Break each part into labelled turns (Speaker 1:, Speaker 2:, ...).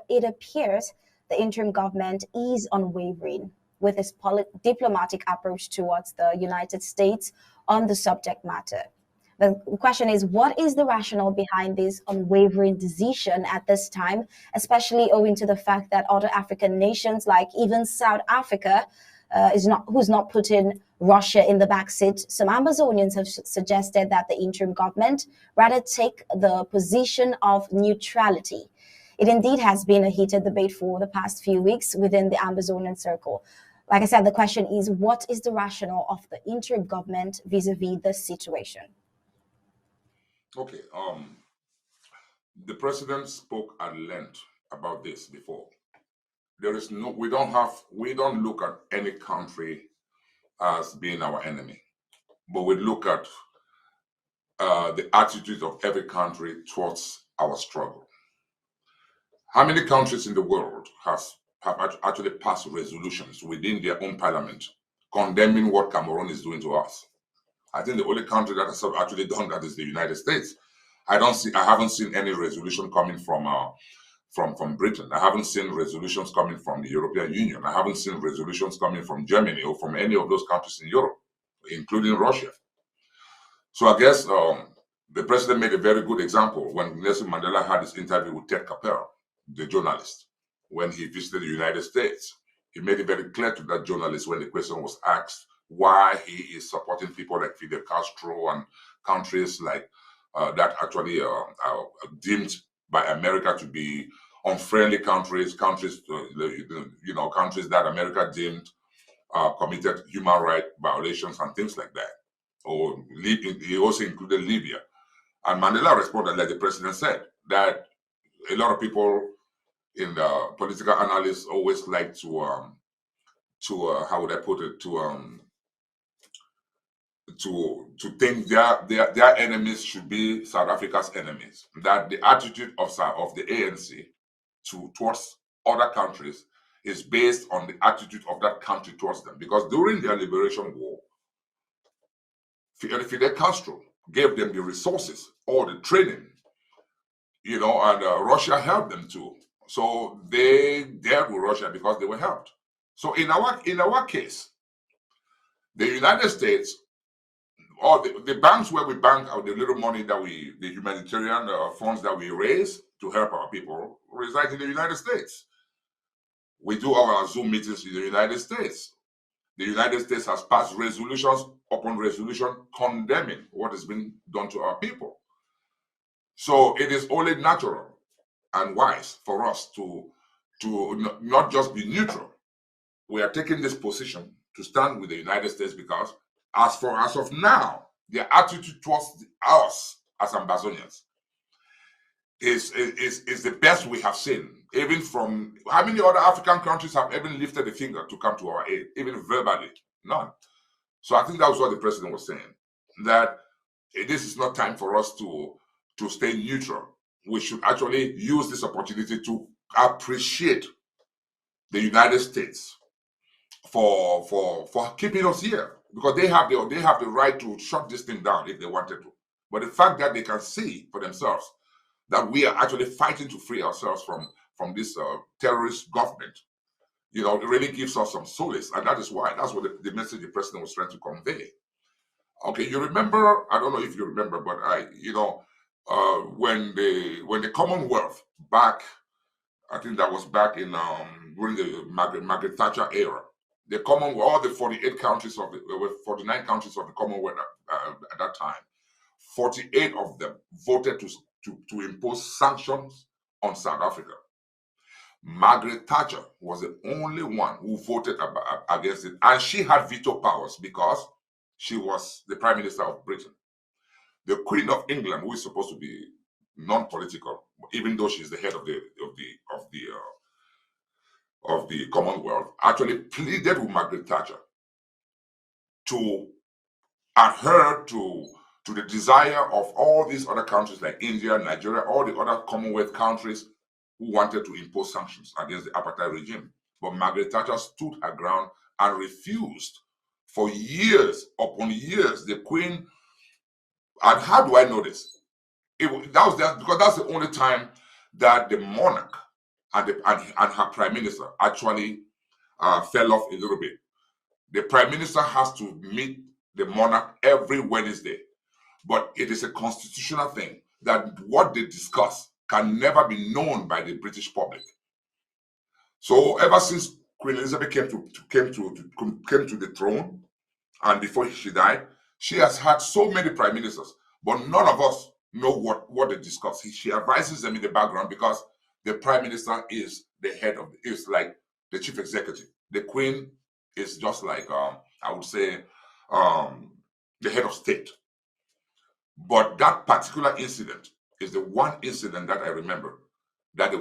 Speaker 1: it appears the interim government is unwavering with its diplomatic approach towards the United States on the subject matter. The question is, what is the rationale behind this unwavering decision at this time, especially owing to the fact that other African nations, like even South Africa, who's not putting Russia in the backseat. Some Amazonians have suggested that the interim government rather take the position of neutrality. It indeed has been a heated debate for the past few weeks within the Amazonian circle. Like I said, the question is, what is the rationale of the interim government vis-a-vis this situation?
Speaker 2: Okay. The president spoke at length about this before. We don't look at any country as being our enemy, but we look at the attitude of every country towards our struggle. How many countries in the world have actually passed resolutions within their own parliament condemning what Cameroon is doing to us? I think the only country that has actually done that is the United States. I haven't seen any resolution coming from Britain. I haven't seen resolutions coming from the European Union. I haven't seen resolutions coming from Germany or from any of those countries in Europe, including Russia. So I guess the president made a very good example when Nelson Mandela had his interview with Ted Capel, the journalist, when he visited the United States. He made it very clear to that journalist when the question was asked why he is supporting people like Fidel Castro and countries like that actually are deemed by America to be unfriendly countries countries that America deemed committed human rights violations and things like that. Or he also included Libya. And Mandela responded, like the president said, that a lot of people in the political analysts always like to how would I put it, to think their enemies should be South Africa's enemies. That the attitude of the ANC towards other countries is based on the attitude of that country towards them. Because during their liberation war, Fidel Castro gave them the resources or the training, and Russia helped them too. So they dealt with Russia because they were helped. So in our case, the United States, or the banks where we bank out the little money the humanitarian funds that we raise to help our people, reside in the United States. We do our Zoom meetings in the United States. The United States has passed resolutions upon resolution condemning what has been done to our people. So it is only natural and wise for us to not just be neutral. We are taking this position to stand with the United States because as of now, their attitude towards us as Ambazonians is the best we have seen. Even from how many other African countries have even lifted a finger to come to our aid, even verbally? None. So I think that was what the president was saying, that this is not time for us to stay neutral. We should actually use this opportunity to appreciate the United States for keeping us here, because they have the right to shut this thing down if they wanted to. But the fact that they can see for themselves that we are actually fighting to free ourselves from this terrorist government, it really gives us some solace, and that's what the message the president was trying to convey. Okay, you remember? I don't know if you remember, but when the Commonwealth back, I think that was back in during the Margaret Thatcher era. The Commonwealth, all the 49 countries of the Commonwealth at that time, 48 of them voted to impose sanctions on South Africa. Margaret Thatcher was the only one who voted against it, and she had veto powers because she was the Prime Minister of Britain. The Queen of England, who is supposed to be non-political, even though she's the head of the Commonwealth, actually pleaded with Margaret Thatcher to adhere to the desire of all these other countries like India, Nigeria, all the other Commonwealth countries who wanted to impose sanctions against the apartheid regime. But Margaret Thatcher stood her ground and refused for years upon years. The Queen, and how do I know this? Because that's the only time that the monarch and her prime minister actually fell off a little bit. The prime minister has to meet the monarch every Wednesday, but it is a constitutional thing that what they discuss can never be known by the British public. So ever since Queen Elizabeth came to the throne, and before she died, she has had so many prime ministers, but none of us know what they discuss. She advises them in the background because the prime minister is the head of is like the chief executive. The queen is just like I would say the head of state. But that particular incident is the one incident that I remember that there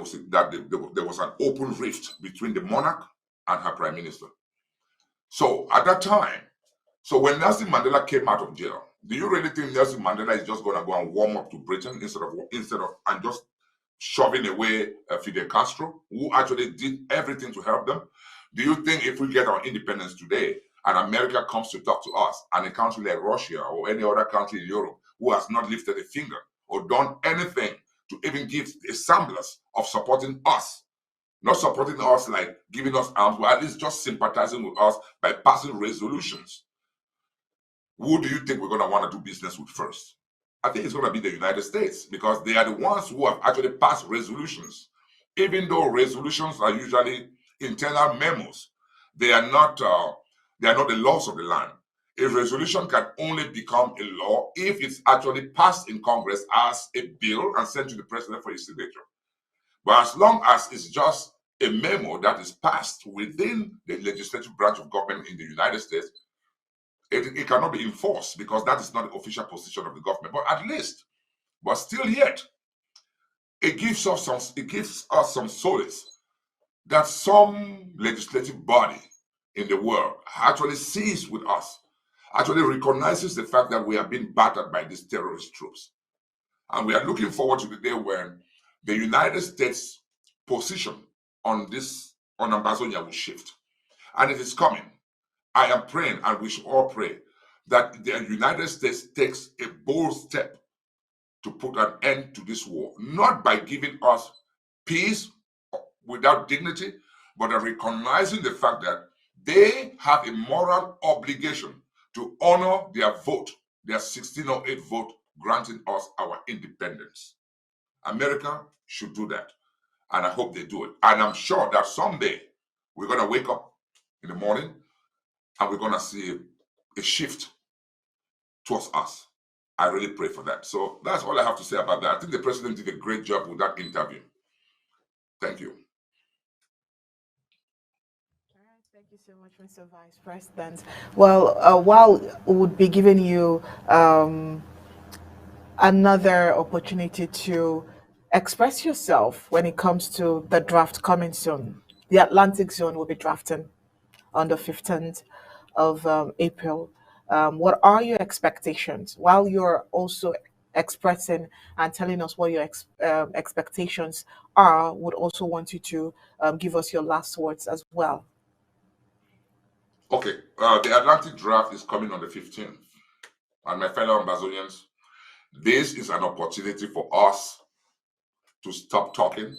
Speaker 2: was an open rift between the monarch and her prime minister. So at that time, so when Nelson Mandela came out of jail, do you really think Nelson Mandela is just going to go and warm up to Britain instead of and just shoving away Fidel Castro, who actually did everything to help them? Do you think if we get our independence today and America comes to talk to us, and a country like Russia or any other country in Europe who has not lifted a finger or done anything to even give a semblance of supporting us, not supporting us like giving us arms, but at least just sympathizing with us by passing resolutions, who do you think we're going to want to do business with first? I think it's going to be the United States, because they are the ones who have actually passed resolutions. Even though resolutions are usually internal memos, they are not the laws of the land. A resolution can only become a law if it's actually passed in Congress as a bill and sent to the president for his signature. But as long as it's just a memo that is passed within the legislative branch of government in the United States, it cannot be enforced, because that is not the official position of the government. But at least, but still yet, it gives us some solace that some legislative body in the world actually sees with us, actually recognizes the fact that we are being battered by these terrorist troops. And we are looking forward to the day when the United States position on Ambazonia will shift. And it is coming. I am praying, and we should all pray, that the United States takes a bold step to put an end to this war, not by giving us peace without dignity, but recognizing the fact that they have a moral obligation to honor their vote, their 1608 vote, granting us our independence. America should do that, and I hope they do it. And I'm sure that someday we're going to wake up in the morning and we're going to see a shift towards us. I really pray for that. So that's all I have to say about that. I think the president did a great job with that interview. Thank you.
Speaker 3: Thank you so much, Mr. Vice President. Well, while we would be giving you another opportunity to express yourself when it comes to the draft coming soon. The Atlantic Zone will be drafting on the 15th of April. What are your expectations? While you're also expressing and telling us what your expectations are, would also want you to give us your last words as well.
Speaker 2: Okay, the Atlantic draft is coming on the 15th. And my fellow Ambazonians, this is an opportunity for us to stop talking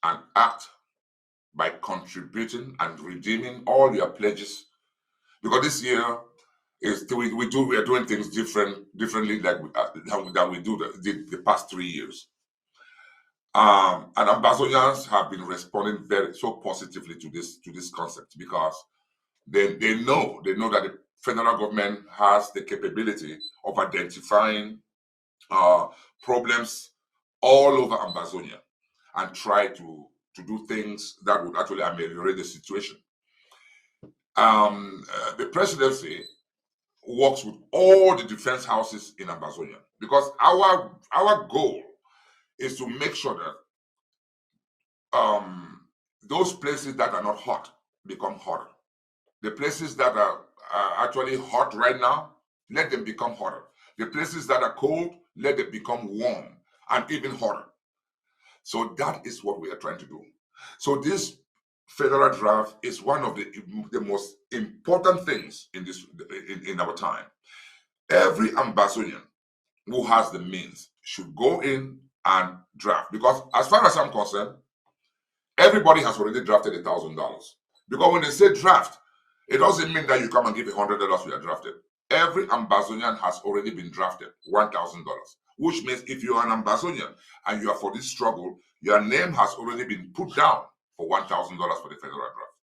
Speaker 2: and act by contributing and redeeming all your pledges. Because this year we are doing things differently than we do the past 3 years. And Ambazonians have been responding so positively to this concept, because they know that the federal government has the capability of identifying problems all over Ambazonia and try to do things that would actually ameliorate the situation. The presidency works with all the defense houses in Ambazonia, because our goal is to make sure that those places that are not hot become hotter. The places that are actually hot right now, let them become hotter. The places that are cold, let them become warm and even hotter. So that is what we are trying to do. So this federal draft is one of the most important things in our time. Every Ambazonian who has the means should go in and draft, because as far as I'm concerned, Everybody has already drafted $1,000. Because when they say draft, it doesn't mean that you come and give $100 you are drafted. Every Ambazonian has already been drafted, $1,000, which means if you are an Ambazonian and you are for this struggle, your name has already been put down for $1,000 for the federal draft.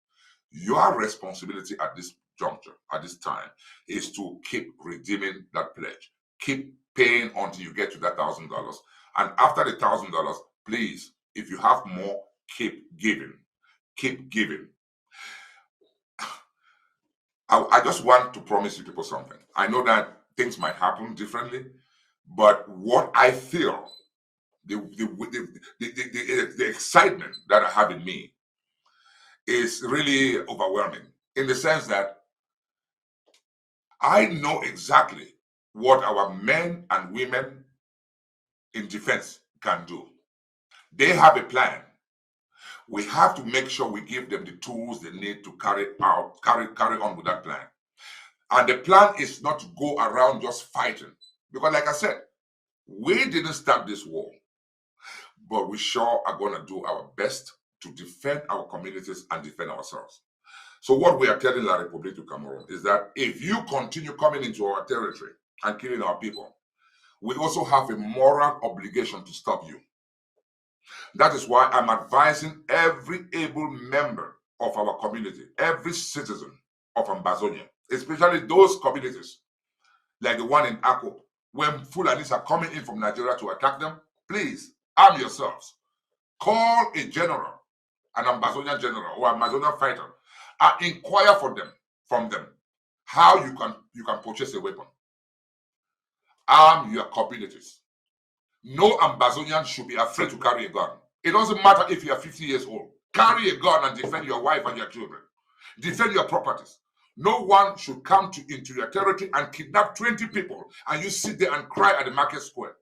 Speaker 2: Your responsibility at this juncture, at this time, is to keep redeeming that pledge. Keep paying until you get to that $1,000. And after the $1,000, please, if you have more, keep giving. Keep giving. I just want to promise you people something. I know that things might happen differently, but what I feel, the excitement that I have in me is really overwhelming, in the sense that I know exactly what our men and women in defense can do. They have a plan. We have to make sure we give them the tools they need to carry on with that plan. And the plan is not to go around just fighting. Because like I said, we didn't start this war, but we sure are going to do our best to defend our communities and defend ourselves. So what we are telling La République du Cameroon is that if you continue coming into our territory and killing our people, we also have a moral obligation to stop you. That is why I'm advising every able member of our community, every citizen of Ambazonia, especially those communities like the one in Ako, when Fulanis are coming in from Nigeria to attack them, please arm yourselves. Call a general, an Ambazonian general or an Ambazonian fighter, and inquire from them how you can purchase a weapon. Arm your communities. No Ambazonian should be afraid to carry a gun. It doesn't matter if you are 50 years old. Carry a gun and defend your wife and your children. Defend your properties. No one should come into your territory and kidnap 20 people and you sit there and cry at the market square.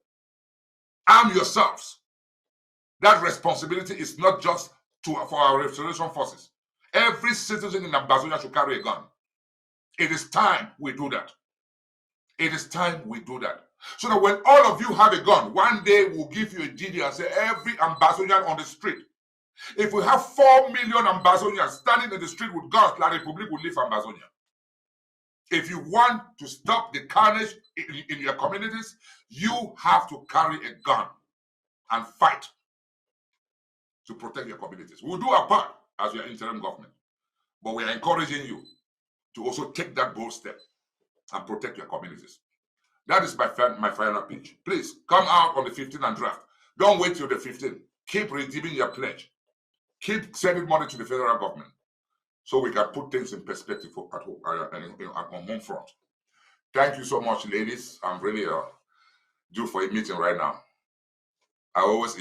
Speaker 2: Arm yourselves. That responsibility is not just for our restoration forces. Every citizen in Ambazonia should carry a gun. It is time we do that. It is time we do that. So that when all of you have a gun, one day we'll give you a DD and say every Ambazonian on the street. If we have 4 million Ambazonians standing in the street with guns, La République will leave Ambazonia. If you want to stop the carnage in your communities, you have to carry a gun and fight to protect your communities. We'll do our part as your interim government, but we are encouraging you to also take that bold step and protect your communities. That is my final pitch. Please come out on the 15th and draft. Don't wait till the 15th. Keep redeeming your pledge. Keep sending money to the federal government so we can put things in perspective at home, on home front. Thank you so much, ladies. I'm really due for a meeting right now. I always